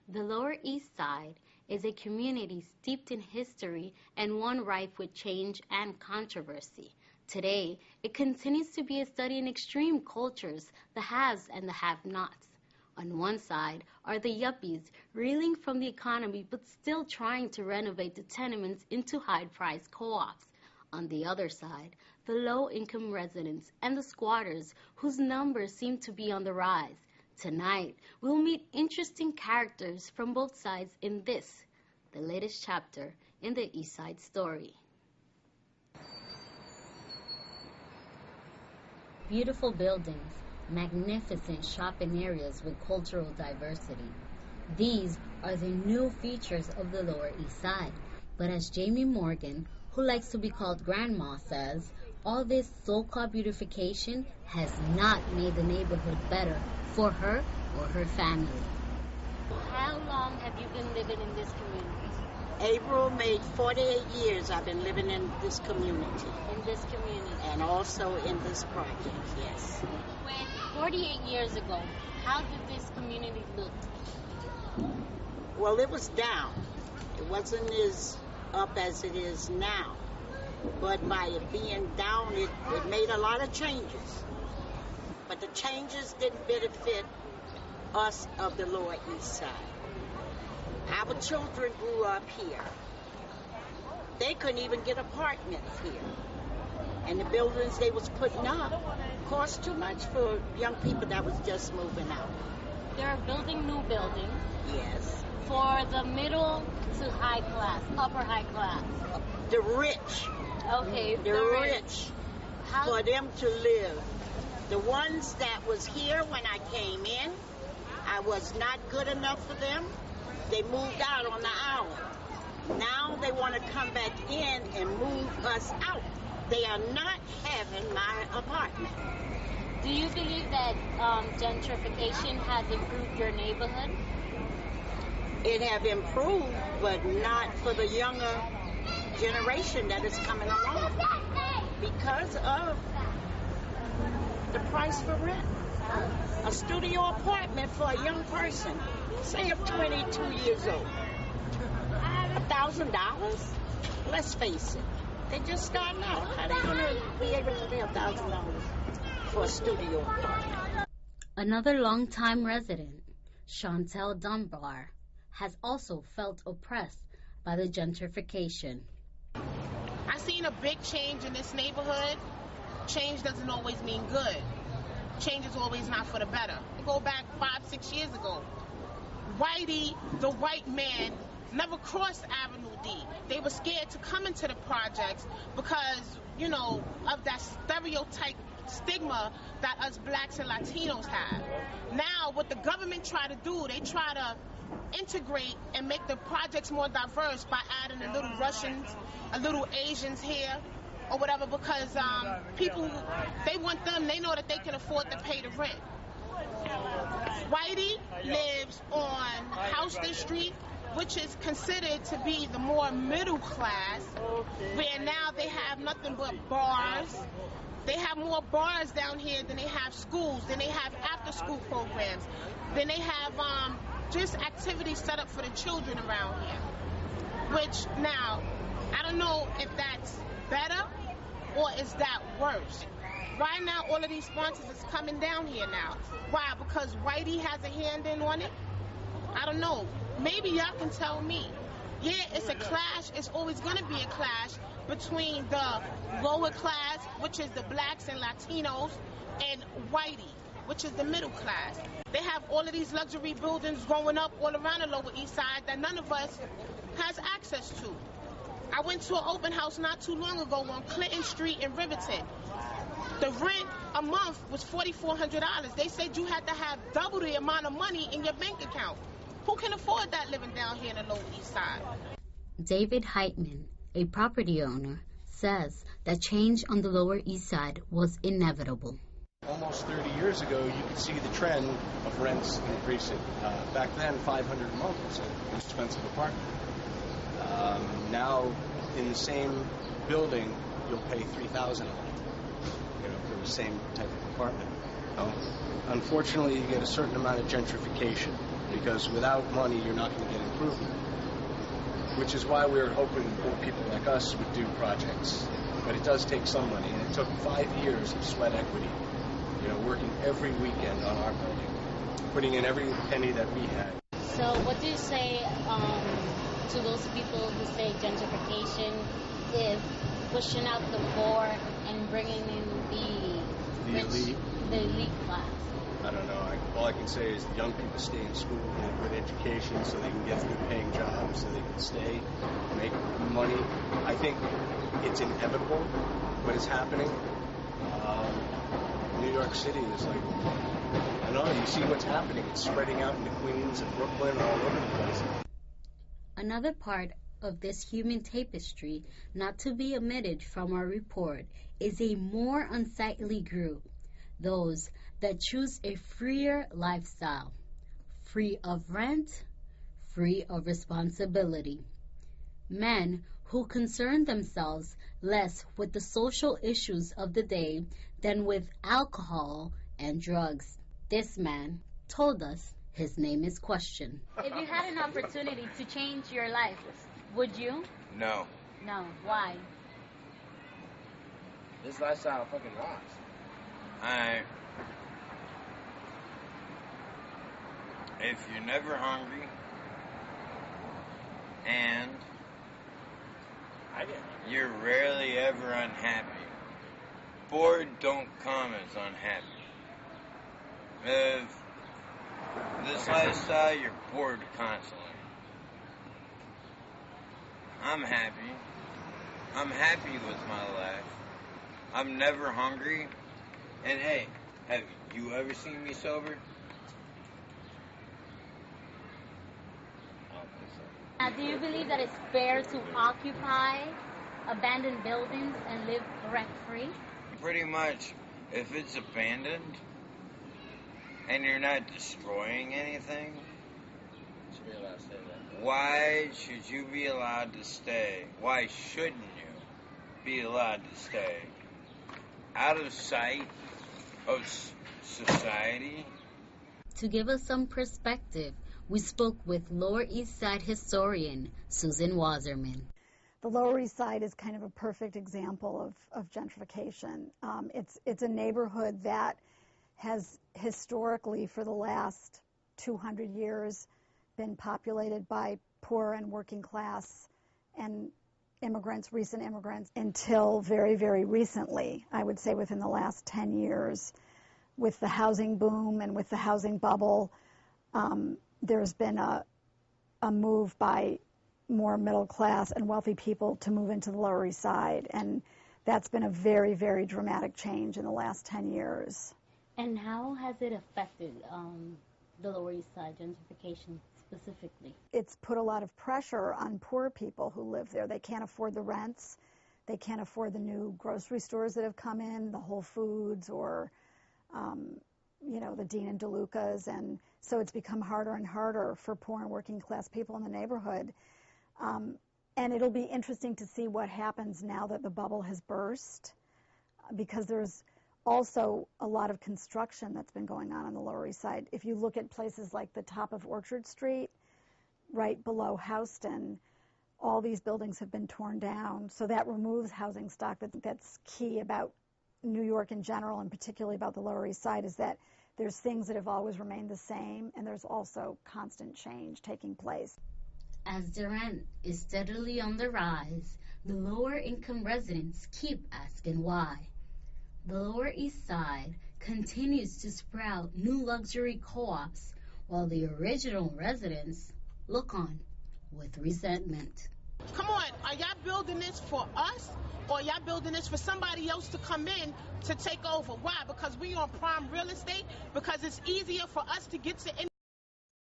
The Lower East Side is a community steeped in history and one rife with change and controversy. Today, it continues to be a study in extreme cultures, the haves and the have-nots. On one side are the yuppies reeling from the economy but still trying to renovate the tenements into high-priced co-ops. On the other side, the low-income residents and the squatters whose numbers seem to be on the rise. Tonight, we'll meet interesting characters from both sides in this, the latest chapter in the East Side Story. Beautiful buildings, magnificent shopping areas with cultural diversity. These are the new features of the Lower East Side. But as Jamie Morgan, who likes to be called Grandma, says, all this so-called beautification has not made the neighborhood better for her or her family. How long have you been living in this community? April made 48 years I've been living in this community. In this community? And also in this project, yes. When 48 years ago, how did this community look? Well, it was down. It wasn't as up as it is now. But by it being down, it made a lot of changes. But the changes didn't benefit us of the Lower East Side. Our children grew up here. They couldn't even get apartments here. And the buildings they was putting up cost too much for young people that was just moving out. They're building new buildings. Yes. For the middle to high class, upper high class. The rich. Okay, the rich. For them to live. The ones that was here when I came in, I was not good enough for them. They moved out on the hour. Now they want to come back in and move us out. They are not having my apartment. Do you believe that gentrification has improved your neighborhood? It have improved, but not for the younger generation that is coming along because of the price for rent. A studio apartment for a young person, say of 22 years old, $1,000? Let's face it, they're just starting out. How are they going to be able to pay $1,000 for a studio apartment? Another longtime resident, Chantel Dunbar, has also felt oppressed by the gentrification. I've seen a big change in this neighborhood. Change doesn't always mean good. Change is always not for the better. Go back 5-6 years ago. Whitey, the white man, never crossed Avenue D. They were scared to come into the projects because, you know, of that stereotype stigma that us blacks and Latinos have. Now, what the government try to do, they try to integrate and make the projects more diverse by adding a little Russians, a little Asians here, or whatever, because people, they want them, they know that they can afford to pay the rent. Whitey lives on Houston Street, which is considered to be the more middle class, where now they have nothing but bars. They have more bars down here than they have schools, than they have after-school programs, than they have just activities set up for the children around here. Which now, I don't know if that's better or is that worse. Why now all of these sponsors is coming down here now? Why? Because Whitey has a hand in on it? I don't know. Maybe y'all can tell me. Yeah, it's a clash. It's always going to be a clash between the lower class, which is the blacks and Latinos, and Whitey, which is the middle class. They have all of these luxury buildings going up all around the Lower East Side that none of us has access to. I went to an open house not too long ago on Clinton Street in Riverton. The rent a month was $4,400. They said you had to have double the amount of money in your bank account. Who can afford that living down here in the Lower East Side? David Heitman, a property owner, says that change on the Lower East Side was inevitable. Almost 30 years ago, you could see the trend of rents increasing. Back then, $500 a month was an expensive apartment. Now, in the same building, you'll pay $3,000 a month, for the same type of apartment. Unfortunately, you get a certain amount of gentrification. because without money, you're not going to get improvement. Which is why we're hoping more people like us would do projects. But it does take some money, and it took 5 years of sweat equity, working every weekend on our building, putting in every penny that we had. So what do you say to those people who say gentrification is pushing out the poor and bringing in the elite class? I don't know. All I can say is young people stay in school, get a good education so they can get good paying jobs, so they can stay, make money. I think it's inevitable what is happening. New York City is like, I don't know, you see what's happening. It's spreading out into Queens and Brooklyn, all over the place. Another part of this human tapestry, not to be omitted from our report, is a more unsightly group, those that choose a freer lifestyle, free of rent, free of responsibility. Men who concern themselves less with the social issues of the day than with alcohol and drugs. This man told us his name is Question. If you had an opportunity to change your life, would you? No. No. Why? This lifestyle fucking rocks. If you're never hungry and you're rarely ever unhappy, bored don't come as unhappy. If this lifestyle, you're bored constantly. I'm happy. I'm happy with my life. I'm never hungry. And hey, have you ever seen me sober? Do you believe that it's fair to occupy abandoned buildings and live rent-free? Pretty much. If it's abandoned and you're not destroying anything, why should you be allowed to stay? Why shouldn't you be allowed to stay? Out of sight of society? To give us some perspective, we spoke with Lower East Side historian Susan Wasserman. The Lower East Side is kind of a perfect example of gentrification. It's a neighborhood that has historically, for the last 200 years, been populated by poor and working class and immigrants, recent immigrants, until very, very recently, I would say within the last 10 years. With the housing boom and with the housing bubble, there's been a move by more middle class and wealthy people to move into the Lower East Side, and that's been a very, very dramatic change in the last 10 years. And how has it affected the Lower East Side gentrification specifically? It's put a lot of pressure on poor people who live there. They can't afford the rents. They can't afford the new grocery stores that have come in, the Whole Foods or the Dean and DeLucas, and so it's become harder and harder for poor and working class people in the neighborhood. And it'll be interesting to see what happens now that the bubble has burst, because there's also a lot of construction that's been going on the Lower East Side. If you look at places like the top of Orchard Street, right below Houston, all these buildings have been torn down, so that removes housing stock. That's key about New York in general, and particularly about the Lower East Side, is that there's things that have always remained the same, and there's also constant change taking place. As the rent is steadily on the rise, the lower income residents keep asking why. The Lower East Side continues to sprout new luxury co-ops, while the original residents look on with resentment. Come on, are y'all building this for us, or y'all building this for somebody else to come in to take over? Why? Because we on prime real estate? Because it's easier for us to get to